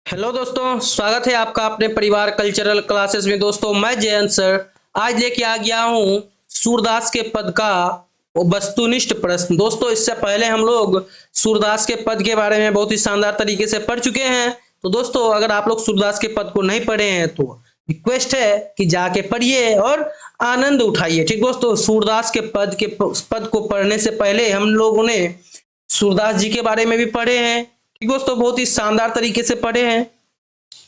Hello दोस्तों, स्वागत है आपका अपने परिवार कल्चरल क्लासेस में। दोस्तों मैं जयंत सर आज लेके आ गया हूँ सूरदास के पद का वो वस्तुनिष्ठ प्रश्न। दोस्तों इससे पहले हम लोग सूरदास के पद के बारे में बहुत ही शानदार तरीके से पढ़ चुके हैं। तो दोस्तों अगर आप लोग सूरदास के पद को नहीं पढ़े हैं तो रिक्वेस्ट है कि जाके पढ़िए और आनंद उठाइए। ठीक दोस्तों, सूरदास के पद को पढ़ने से पहले हम लोगों ने सूरदास जी के बारे में भी पढ़े हैं। ठीक दोस्तों, बहुत ही शानदार तरीके से पढ़े हैं।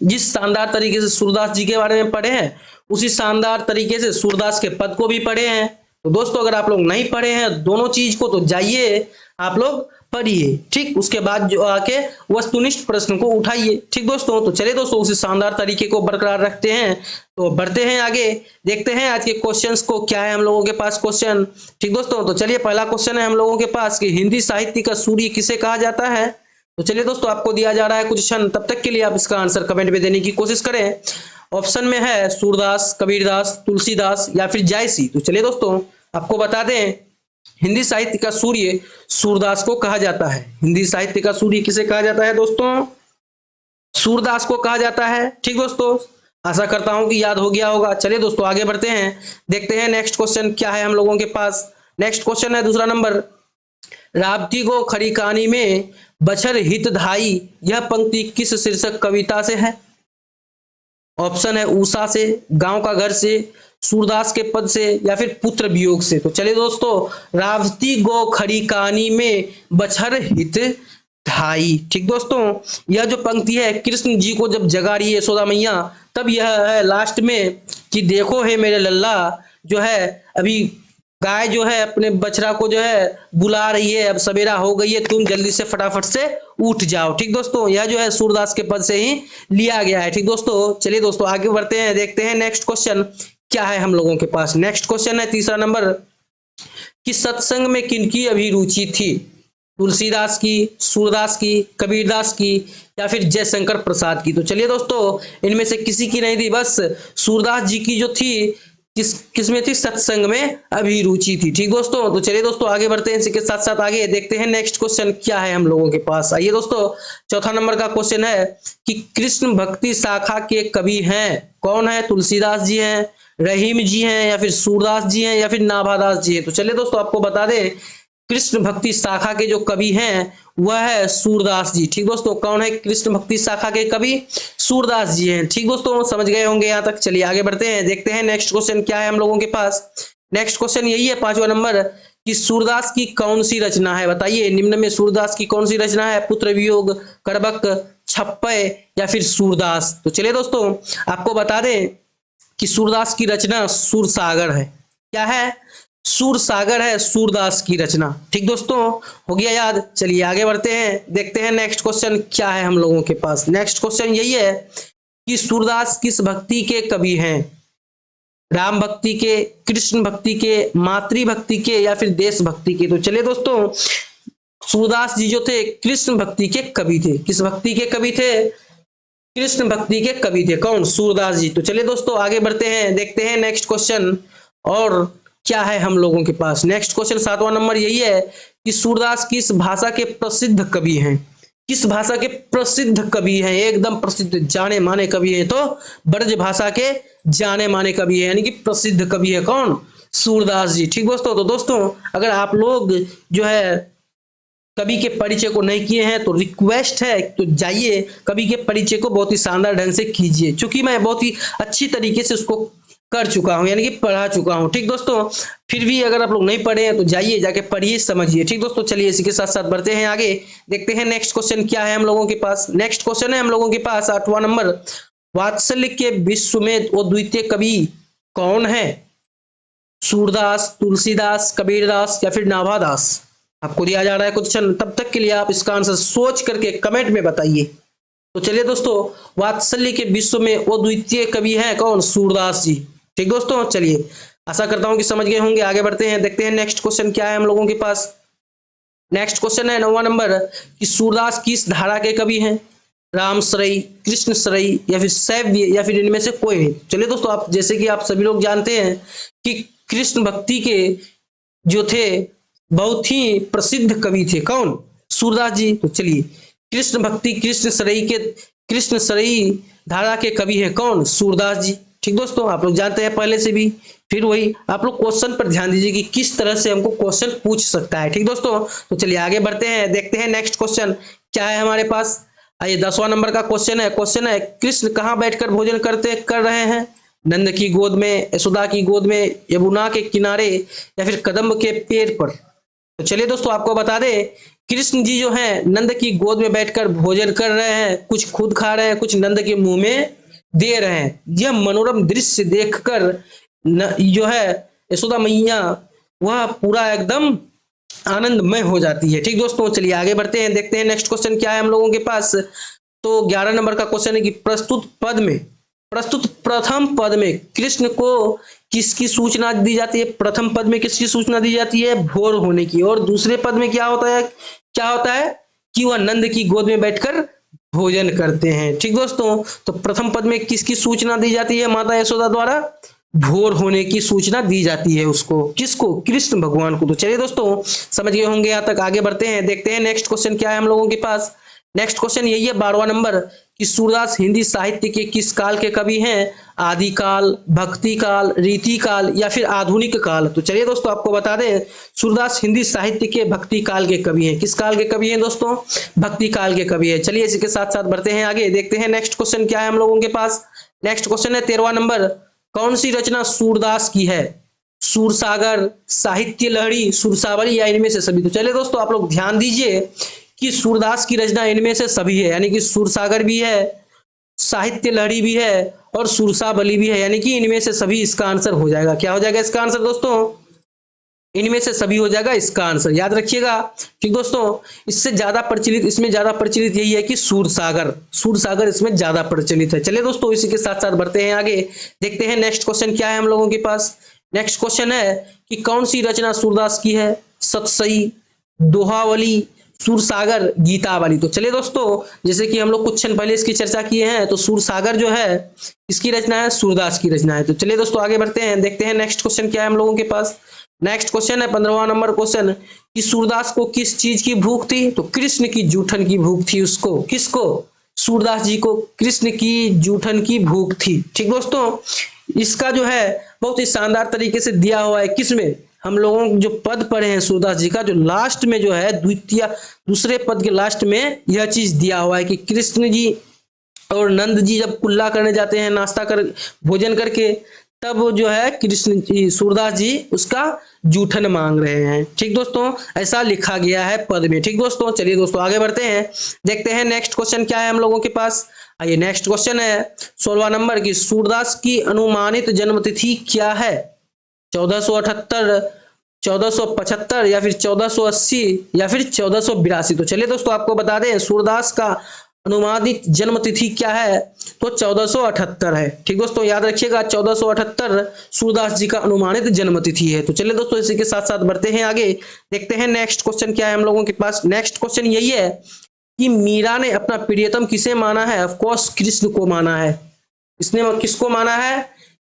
जिस शानदार तरीके से सूरदास जी के बारे में पढ़े हैं उसी शानदार तरीके से सूरदास के पद को भी पढ़े हैं। तो दोस्तों अगर आप लोग नहीं पढ़े हैं दोनों चीज को तो जाइए आप लोग पढ़िए। ठीक, उसके बाद जो आके वस्तुनिष्ठ प्रश्न को उठाइए। ठीक दोस्तों, तो चलिए दोस्तों उसी शानदार तरीके को बरकरार रखते हैं। तो बढ़ते हैं आगे, देखते हैं आज के क्वेश्चंस को क्या है हम लोगों के पास क्वेश्चन। ठीक दोस्तों, तो चलिए पहला क्वेश्चन है हम लोगों के पास कि हिंदी साहित्य का सूर्य किसे कहा जाता है। तो चलिए दोस्तों आपको दिया जा रहा है क्वेश्चन, तब तक के लिए आप इसका आंसर कमेंट में देने की कोशिश करें। ऑप्शन में है सूरदास, कबीरदास, तुलसीदास या फिर जायसी। तो चलिए दोस्तों आपको बता दें हिंदी साहित्य का सूर्य सूरदास को कहा जाता है। हिंदी साहित्य का सूर्य किसे कहा जाता है दोस्तों? सूरदास को कहा जाता है। ठीक दोस्तों, आशा करता हूं कि याद हो गया होगा। चलिए दोस्तों आगे बढ़ते हैं, देखते हैं नेक्स्ट क्वेश्चन क्या है हम लोगों के पास। नेक्स्ट क्वेश्चन है दूसरा नंबर, राप्ती गो खड़ी कहानी में बछर हितधाई यह पंक्ति किस शीर्षक कविता से है। ऑप्शन है उषा से, गांव का घर से, सूरदास के पद से या फिर पुत्र वियोग से। तो चलिए दोस्तों राप्ती गो खड़ी कहानी में बछर हित ढाई। ठीक दोस्तों, यह जो पंक्ति है कृष्ण जी को जब जगा रही है यशोदा मैया, तब यह है लास्ट में कि देखो है मेरे लल्ला, जो है अभी गाय जो है अपने बछड़ा को जो है बुला रही है, अब सवेरा हो गई है, तुम जल्दी से फटाफट से उठ जाओ। ठीक दोस्तों, यह जो है सूरदास के पद से ही लिया गया है। ठीक दोस्तों, चलिए दोस्तों आगे बढ़ते हैं, देखते हैं नेक्स्ट क्वेश्चन क्या है हम लोगों के पास। नेक्स्ट क्वेश्चन है तीसरा नंबर कि सत्संग में किनकी अभिरुचि थी। तुलसीदास की, सूरदास की, कबीरदास की या फिर जयशंकर प्रसाद की। तो चलिए दोस्तों इनमें से किसी की नहीं थी, बस सूरदास जी की जो थी किसमें थी, सत्संग में अभिरुचि थी। ठीक दोस्तों, तो चलिए दोस्तों आगे बढ़ते हैं, इसके साथ साथ आगे देखते हैं नेक्स्ट क्वेश्चन क्या है हम लोगों के पास। आइए दोस्तों चौथा नंबर का क्वेश्चन है कि कृष्ण भक्ति शाखा के कवि हैं कौन है। तुलसीदास जी हैं, रहीम जी हैं या फिर सूरदास जी हैं या फिर नाभादास जी हैं। तो चलिए दोस्तों आपको बता दें कृष्ण भक्ति शाखा के जो कवि हैं वह है सूरदास जी। ठीक दोस्तों, कौन है कृष्ण भक्ति शाखा के कवि? सूरदास जी हैं। ठीक दोस्तों, समझ गए होंगे यहाँ तक। चलिए आगे बढ़ते हैं, देखते हैं नेक्स्ट क्वेश्चन क्या है हम लोगों के पास। नेक्स्ट क्वेश्चन यही है पांचवा नंबर कि सूरदास की कौन सी रचना है, बताइए निम्न में सूरदास की कौन सी रचना है। पुत्र वियोग, करबक, छप्पय या फिर सूरदास। तो चलिए दोस्तों आपको बता दें कि सूरदास की रचना सूरसागर है। क्या है? सूरसागर है सूरदास की रचना। ठीक दोस्तों, हो गया याद। चलिए आगे बढ़ते हैं, देखते हैं नेक्स्ट क्वेश्चन क्या है हम लोगों के पास। नेक्स्ट क्वेश्चन यही है कि सूरदास किस भक्ति के कवि हैं। राम भक्ति के, कृष्ण भक्ति के, मातृ भक्ति के या फिर देश भक्ति के। तो चलिए दोस्तों सूरदास जी जो थे कृष्ण भक्ति के कवि थे। किस भक्ति के कवि थे? कृष्ण भक्ति के कवि थे। कौन? सूरदास जी। तो चलिए दोस्तों आगे बढ़ते हैं, देखते हैं नेक्स्ट क्वेश्चन और क्या है हम लोगों के पास। नेक्स्ट क्वेश्चन सातवां नंबर यही है कि सूरदास किस भाषा के प्रसिद्ध कवि हैं। किस भाषा के प्रसिद्ध कवि हैं? एकदम प्रसिद्ध जाने माने कवि हैं। तो ब्रज भाषा के जाने माने कवि है, यानी कि प्रसिद्ध कवि है। कौन? सूरदास जी। ठीक दोस्तों, तो दोस्तों अगर आप लोग जो है कवि के परिचय को नहीं किए हैं तो रिक्वेस्ट है तो जाइए कवि के परिचय को बहुत ही शानदार ढंग से कीजिए, क्योंकि मैं बहुत ही अच्छी तरीके से उसको कर चुका हूं, यानी कि पढ़ा चुका हूं। ठीक दोस्तों, फिर भी अगर आप लोग नहीं पढ़े हैं तो जाइए जाके पढ़िए, समझिए। ठीक दोस्तों, चलिए इसी के साथ साथ बढ़ते हैं आगे, देखते हैं नेक्स्ट क्वेश्चन क्या है हम लोगों के पास। नेक्स्ट क्वेश्चन है हम लोगों के पास आठवां नंबर, वात्सल्य के विश्व में वो द्वितीय कवि कौन है। सूरदास, तुलसीदास, कबीरदास या फिर नाभादास। आपको दिया जा रहा है क्वेश्चन, तब तक के लिए आप इसका आंसर सोच करके कमेंट में बताइए। तो चलिए दोस्तों वात्सल्य के विश्व में वो द्वितीय कवि हैं कौन? सूरदास जी। ठीक दोस्तों, चलिए आशा करता हूं कि समझ गए होंगे। आगे बढ़ते हैं, देखते हैं नेक्स्ट क्वेश्चन क्या है हम लोगों के पास। नेक्स्ट क्वेश्चन है नौवां नंबर कि सूरदास किस धारा के कवि हैं। राम सरई, कृष्ण सरई या फिर शैव या फिर इनमें से कोई नहीं। चलिए दोस्तों आप जैसे कि आप सभी लोग जानते हैं कि कृष्ण भक्ति के जो थे बहुत ही प्रसिद्ध कवि थे। कौन? सूरदास जी। तो चलिए कृष्ण भक्ति, कृष्ण सरई के कृष्ण सरई धारा के कवि हैं कौन? सूरदास जी। ठीक दोस्तों, आप लोग जानते हैं पहले से भी। फिर वही आप लोग क्वेश्चन पर ध्यान दीजिए कि किस तरह से हमको क्वेश्चन पूछ सकता है। ठीक दोस्तों, तो चलिए आगे बढ़ते हैं, देखते हैं नेक्स्ट क्वेश्चन क्या है हमारे पास। आइए 10वां नंबर का क्वेश्चन है कृष्ण कहाँ बैठकर भोजन कर रहे हैं? नंद की गोद में, यशोदा की गोद में, यमुना के किनारे, या फिर कदम्ब के पेड़ पर? तो चलिए दोस्तों आपको बता दें, कृष्ण जी जो है नंद की गोद में बैठकर भोजन कर रहे हैं, कुछ खुद खा रहे हैं, कुछ नंद के मुंह में दे रहे हैं। यह मनोरम दृश्य देखकर जो है यशोदा मैया वह पूरा एकदम आनंदमय हो जाती है। ठीक दोस्तों, चलिए आगे बढ़ते हैं, देखते हैं नेक्स्ट क्वेश्चन क्या है हम लोगों के पास। तो 11 नंबर का क्वेश्चन है कि प्रस्तुत प्रथम पद में कृष्ण को किसकी सूचना दी जाती है? प्रथम पद में किसकी सूचना दी जाती है? भोर होने की। और दूसरे पद में क्या होता है कि वह नंद की गोद में बैठकर भोजन करते हैं। ठीक दोस्तों, तो प्रथम पद में किसकी सूचना दी जाती है माता यशोदा द्वारा? भोर होने की सूचना दी जाती है उसको। किसको? कृष्ण भगवान को। तो चलिए दोस्तों समझ गए होंगे, यहाँ तक आगे बढ़ते हैं, देखते हैं नेक्स्ट क्वेश्चन क्या है हम लोगों के पास। नेक्स्ट क्वेश्चन यही है 12वां नंबर कि सूरदास हिंदी साहित्य के किस काल के कवि हैं? आदिकाल, भक्ति काल, रीति काल, या फिर आधुनिक काल? तो चलिए दोस्तों आपको बता दें, सूरदास हिंदी साहित्य के भक्ति काल के कवि हैं। किस काल के कवि हैं दोस्तों? भक्ति काल के कवि है। चलिए इसी के साथ साथ बढ़ते हैं आगे, देखते हैं नेक्स्ट क्वेश्चन क्या है हम लोगों के पास। नेक्स्ट क्वेश्चन है 13वां नंबर, कौन सी रचना सूरदास की है? सूरसागर, साहित्य लहरी, सुरसावली, या इनमें से सभी? तो चलिए दोस्तों आप लोग ध्यान दीजिए कि सूरदास की रचना इनमें से सभी है, यानी कि सुरसागर भी है, साहित्य लहरी भी है और सुरसावली भी है, यानी कि इनमें से सभी इसका आंसर हो जाएगा। क्या हो जाएगा इसका आंसर दोस्तों? इनमें से सभी हो जाएगा इसका आंसर, याद रखिएगा। ठीक दोस्तों, इसमें ज्यादा प्रचलित यही है कि सूरसागर इसमें ज्यादा प्रचलित है। चलिए दोस्तों इसी के साथ साथ बढ़ते हैं आगे, देखते हैं नेक्स्ट क्वेश्चन क्या है हम लोगों के पास। नेक्स्ट क्वेश्चन है कि कौन सी रचना सूरदास की है? सतसई, दोहावली, सूरसागर, गीतावली? तो चलिए दोस्तों जैसे कि हम लोग कुछ क्षण पहले इसकी चर्चा किए हैं, तो सूरसागर जो है इसकी रचना है, सूरदास की रचना है। तो चलिए दोस्तों आगे बढ़ते हैं, देखते हैं नेक्स्ट क्वेश्चन क्या है हम लोगों के पास। नेक्स्ट क्वेश्चन है 15वां नंबर क्वेश्चन कि सूरदास को किस चीज की भूख थी? तो कृष्ण की जूठन की भूख थी उसको। किसको? सूरदास जी को कृष्ण की जूठन की भूख थी। ठीक दोस्तों, इसका जो है बहुत ही शानदार तरीके से दिया हुआ है। किसमें? हम लोगों जो पद पढ़े हैं सूरदास जी का, जो लास्ट में जो है दूसरे पद के लास्ट में यह चीज दिया हुआ है कि कृष्ण जी और नंद जी जब कुल्ला करने जाते हैं, नाश्ता कर भोजन करके, तब जो है कृष्ण जी सूरदास जी उसका जूठन मांग रहे हैं। ठीक दोस्तों, ऐसा लिखा गया है पद में। ठीक दोस्तों, चलिए दोस्तों आगे बढ़ते हैं, देखते हैं नेक्स्ट क्वेश्चन क्या है हम लोगों के पास। आइए नेक्स्ट क्वेश्चन है 16वां नंबर की सूरदास की अनुमानित जन्म तिथि क्या है? 1478, 1475, या फिर 1480, या फिर 1482? तो चलिए दोस्तों आपको बता दें सूरदास का अनुमानित जन्म तिथि क्या है? तो 1478 है। ठीक दोस्तों, याद रखिएगा 1478 सूरदास जी का अनुमानित जन्म तिथि है। तो चलिए दोस्तों इसी के साथ साथ बढ़ते हैं आगे, देखते हैं नेक्स्ट क्वेश्चन क्या है हम लोगों के पास। नेक्स्ट क्वेश्चन यही है कि मीरा ने अपना प्रियतम किसे माना है? ऑफकोर्स कृष्ण को माना है। इसने किसको माना है?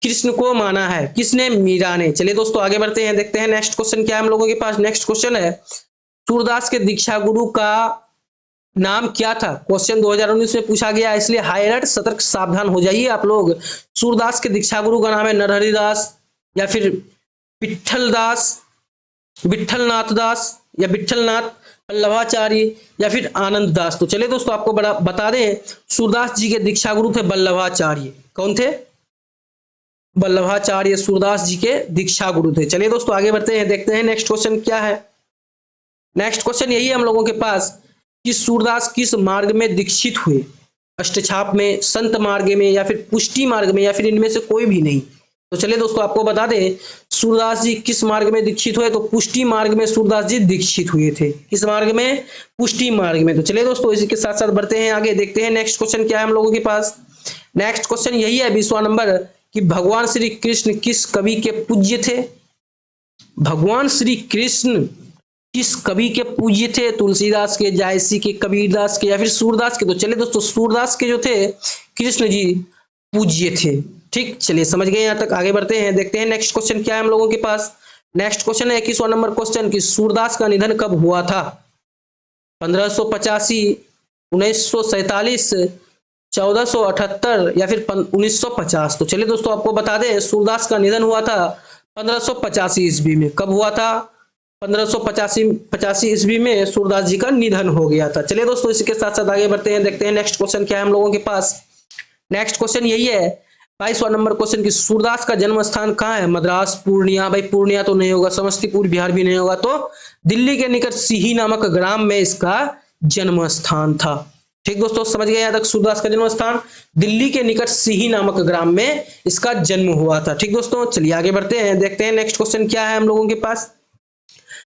कृष्ण को माना है। किसने? मीरा ने। चलिए दोस्तों आगे बढ़ते हैं, देखते हैं नेक्स्ट क्वेश्चन क्या है हम लोगों के पास। नेक्स्ट क्वेश्चन है सूरदास के दीक्षा गुरु का नाम क्या था? क्वेश्चन 2019 में पूछा गया, इसलिए हाई अलर्ट, सतर्क, सावधान हो जाइए आप लोग। सूरदास के दीक्षा गुरु का नाम है नरहरि दास, या फिर विठल दास, विठलनाथ दास, या विठलनाथ, बल्लभाचार्य, या फिर आनंद दास? तो चलिए दोस्तों आपको बता दें सूरदास जी के दीक्षा गुरु थे बल्लभाचार्य। कौन थे? बल्लभाचार्य सूरदास जी के दीक्षा गुरु थे। चलिए दोस्तों आगे बढ़ते हैं, देखते हैं नेक्स्ट क्वेश्चन क्या है। नेक्स्ट क्वेश्चन यही है हम लोगों के पास कि सूरदास किस मार्ग में दीक्षित हुए? अष्टछाप में, संत मार्ग में, या फिर पुष्टि मार्ग में, या फिर इनमें से कोई भी नहीं? तो चलिए दोस्तों आपको बता दें सूरदास जी किस मार्ग में दीक्षित हुए? तो पुष्टि मार्ग में सूरदास जी दीक्षित हुए थे। किस मार्ग में? पुष्टि मार्ग में। तो चलिए दोस्तों इसी के साथ साथ बढ़ते हैं आगे, देखते हैं नेक्स्ट क्वेश्चन क्या है हम लोगों के पास। नेक्स्ट क्वेश्चन यही है 20वां नंबर कि भगवान श्री कृष्ण किस कवि के पूज्य थे? भगवान श्री कृष्ण किस कवि के पूज्य थे? तुलसीदास के, जायसी के, कबीरदास के, या फिर सूरदास के? तो चलिए दोस्तों सूरदास के जो थे कृष्ण जी पूज्य थे। ठीक, चलिए समझ गए यहाँ तक, आगे बढ़ते हैं, देखते हैं नेक्स्ट क्वेश्चन क्या है हम लोगों के पास। नेक्स्ट क्वेश्चन है 21वां नंबर क्वेश्चन कि सूरदास का निधन कब हुआ था? 1585, 1947, 1478 या फिर 1950। तो चलिए दोस्तों आपको बता दें सूरदास का निधन हुआ था 1585 ईस्वी में। कब हुआ था? 1585 ईस्वी में सूरदास जी का निधन हो गया था। चलिए दोस्तों इसी के साथ साथ आगे बढ़ते हैं, देखते हैं नेक्स्ट क्वेश्चन क्या है हम लोगों के पास। नेक्स्ट क्वेश्चन यही है 22वां नंबर क्वेश्चन की सूरदास का जन्म स्थान कहाँ है? मद्रास, पूर्णिया, भाई पूर्णिया तो नहीं होगा, समस्तीपुर बिहार भी नहीं होगा, तो दिल्ली के निकट सीही नामक ग्राम में इसका जन्म स्थान था। ठीक दोस्तों समझ गए यहाँ तक? सूरदास का जन्म स्थान दिल्ली के निकट सीही नामक ग्राम में इसका जन्म हुआ था। ठीक दोस्तों चलिए आगे बढ़ते हैं, देखते हैं नेक्स्ट क्वेश्चन क्या है हम लोगों के पास।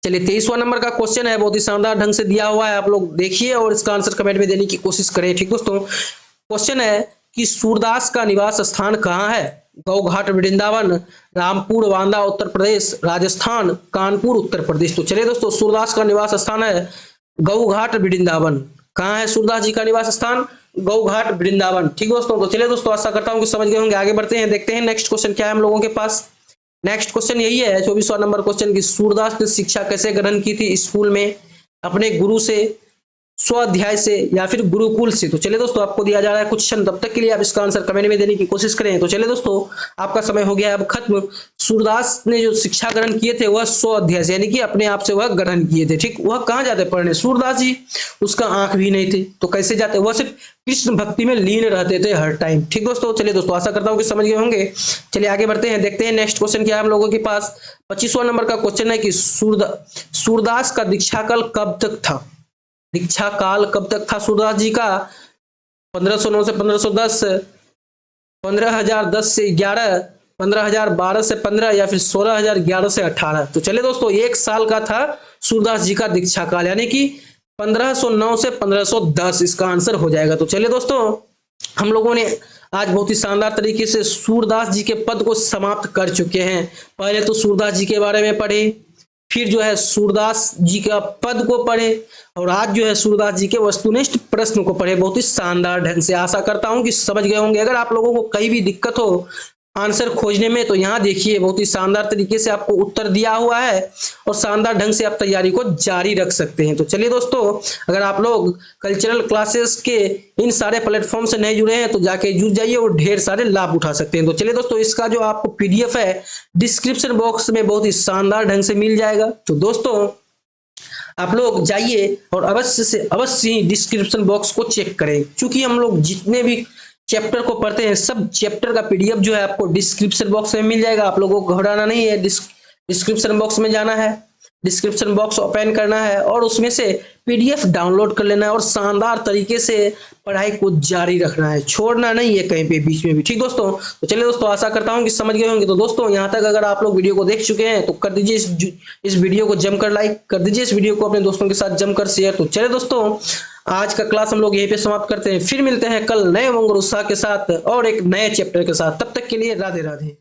चलिए 23वां नंबर का क्वेश्चन है, बहुत ही शानदार ढंग से दिया हुआ है, आप लोग देखिए और इसका आंसर कमेंट में देने की कोशिश करें। ठीक दोस्तों क्वेश्चन है कि सूरदास का निवास स्थान कहाँ है? गौघाट वृंदावन, रामपुर बांदा उत्तर प्रदेश, राजस्थान, कानपुर उत्तर प्रदेश। तो चलिए दोस्तों सूरदास का निवास स्थान है गौघाट वृंदावन। कहाँ है सूरदास जी का निवास स्थान? गौघाट वृंदावन। ठीक दोस्तों तो चलिए दोस्तों आशा करता हूँ कि समझ गए होंगे। आगे बढ़ते हैं, देखते हैं नेक्स्ट क्वेश्चन क्या है हम लोगों के पास। नेक्स्ट क्वेश्चन यही है 24वां नंबर क्वेश्चन की सूरदास ने शिक्षा कैसे ग्रहण की थी स्कूल में? अपने गुरु से, स्वाध्याय से या फिर गुरुकुल से? तो चलिए दोस्तों आपको दिया जा रहा है कुछ क्षण, तब तक के लिए आप इसका आंसर कमेंट में देने की कोशिश करें। तो चलिए दोस्तों आपका समय हो गया है अब खत्म। सूरदास ने जो शिक्षा ग्रहण किए थे वह स्वाध्याय से, यानी कि अपने आप से वह ग्रहण किए थे। ठीक, वह कहाँ जाते पढ़ने? सूरदास जी उसका आंख भी नहीं थी तो कैसे जाते? वह सिर्फ कृष्ण भक्ति में लीन रहते थे हर टाइम। ठीक दोस्तों चलिए दोस्तों आशा करता हूँ कि समझ गए होंगे। चलिए आगे बढ़ते हैं, देखते हैं नेक्स्ट क्वेश्चन क्या है हम लोगों के पास। 25वां नंबर का क्वेश्चन है कि सूरदास का दीक्षा काल कब तक था? दीक्षा काल कब तक था सूरदास जी का? 1509 से 1510, 15,010 से 11, 15,012 से 15 या फिर 16,011 से 18। तो चलिए दोस्तों एक साल का था सूरदास जी का दीक्षा काल, यानी कि 1509 से 1510 इसका आंसर हो जाएगा। तो चलिए दोस्तों हम लोगों ने आज बहुत ही शानदार तरीके से सूरदास जी के पद को समाप्त कर चुके हैं। पहले तो सूरदास जी के बारे में पढ़े, फिर जो है सूरदास जी का पद को पढ़े और आज जो है सूरदास जी के वस्तुनिष्ठ प्रश्न को पढ़े बहुत ही शानदार ढंग से। आशा करता हूं कि समझ गए होंगे। अगर आप लोगों को कहीं भी दिक्कत हो आंसर खोजने में तो यहाँ देखिए बहुत ही शानदार तरीके से आपको उत्तर दिया हुआ है और शानदार ढंग से आप तैयारी को जारी रख सकते हैं। तो चलिए दोस्तों अगर आप लोग कल्चरल क्लासेस के इन सारे प्लेटफॉर्म से नहीं जुड़े हैं तो जाके जुड़ जाइए और ढेर सारे लाभ उठा सकते हैं। तो चलिए दोस्तों इसका जो आपको पीडीएफ है डिस्क्रिप्शन बॉक्स में बहुत ही शानदार ढंग से मिल जाएगा। तो दोस्तों आप लोग जाइए और अवश्य से अवश्य ही डिस्क्रिप्शन बॉक्स को चेक करें, क्योंकि हम लोग जितने भी चैप्टर को पढ़ते हैं सब चैप्टर का पीडीएफ जो है आपको डिस्क्रिप्शन बॉक्स में मिल जाएगा। आप लोगों को घबराना नहीं है, डिस्क्रिप्शन बॉक्स में जाना है, डिस्क्रिप्शन बॉक्स ओपन करना है और उसमें से पीडीएफ डाउनलोड कर लेना है और शानदार तरीके से पढ़ाई को जारी रखना है, छोड़ना नहीं है कहीं पे बीच में भी। ठीक दोस्तों तो चलिए दोस्तों आशा करता हूं कि समझ गए होंगे। तो दोस्तों यहाँ तक अगर आप लोग वीडियो को देख चुके हैं तो कर दीजिए इस वीडियो को जमकर लाइक कर दीजिए, इस वीडियो को अपने दोस्तों के साथ जमकर शेयर। तो चलिए दोस्तों आज का क्लास हम लोग यहीं पे समाप्त करते हैं, फिर मिलते हैं कल नए उमंग और उत्साह के साथ और एक नए चैप्टर के साथ। तब तक के लिए राधे राधे।